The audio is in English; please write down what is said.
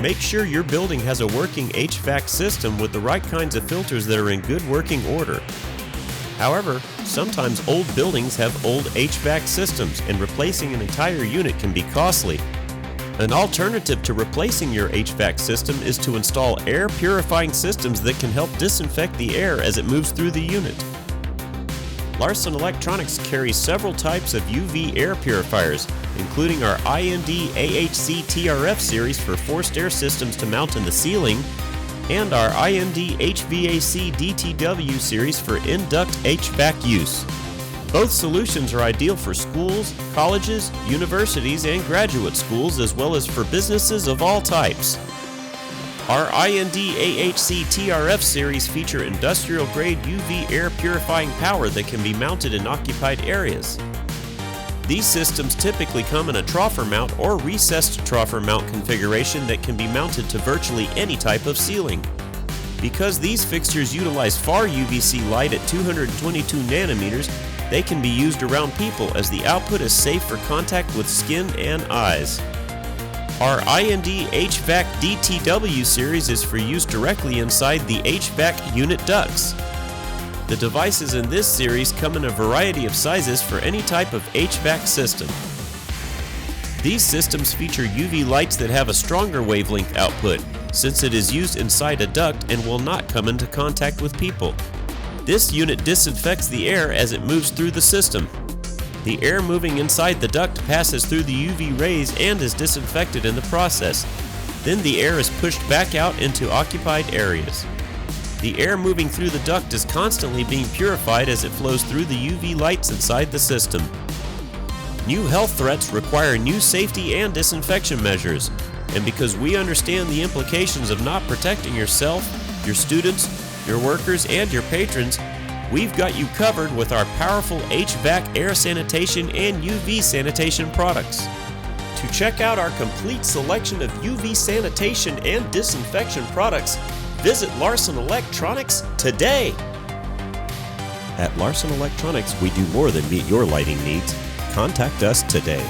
Make sure your building has a working HVAC system with the right kinds of filters that are in good working order. However, sometimes old buildings have old HVAC systems, and replacing an entire unit can be costly. An alternative to replacing your HVAC system is to install air purifying systems that can help disinfect the air as it moves through the unit. Larson Electronics carries several types of UV air purifiers, including our IND-AHC-TRF series for forced air systems to mount in the ceiling, and our IND-HVAC-DTW series for in-duct HVAC use. Both solutions are ideal for schools, colleges, universities, and graduate schools, as well as for businesses of all types. Our IND-AHC-TRF series feature industrial-grade UV air purifying power that can be mounted in occupied areas. These systems typically come in a troffer mount or recessed troffer mount configuration that can be mounted to virtually any type of ceiling. Because these fixtures utilize far UVC light at 222 nanometers, they can be used around people as the output is safe for contact with skin and eyes. Our IND-HVAC-DTW series is for use directly inside the HVAC unit ducts. The devices in this series come in a variety of sizes for any type of HVAC system. These systems feature UV lights that have a stronger wavelength output, since it is used inside a duct and will not come into contact with people. This unit disinfects the air as it moves through the system. The air moving inside the duct passes through the UV rays and is disinfected in the process. Then the air is pushed back out into occupied areas. The air moving through the duct is constantly being purified as it flows through the UV lights inside the system. New health threats require new safety and disinfection measures, and because we understand the implications of not protecting yourself, your students, your workers, and your patrons, we've got you covered with our powerful HVAC air sanitation and UV sanitation products. To check out our complete selection of UV sanitation and disinfection products, visit Larson Electronics today. At Larson Electronics, we do more than meet your lighting needs. Contact us today.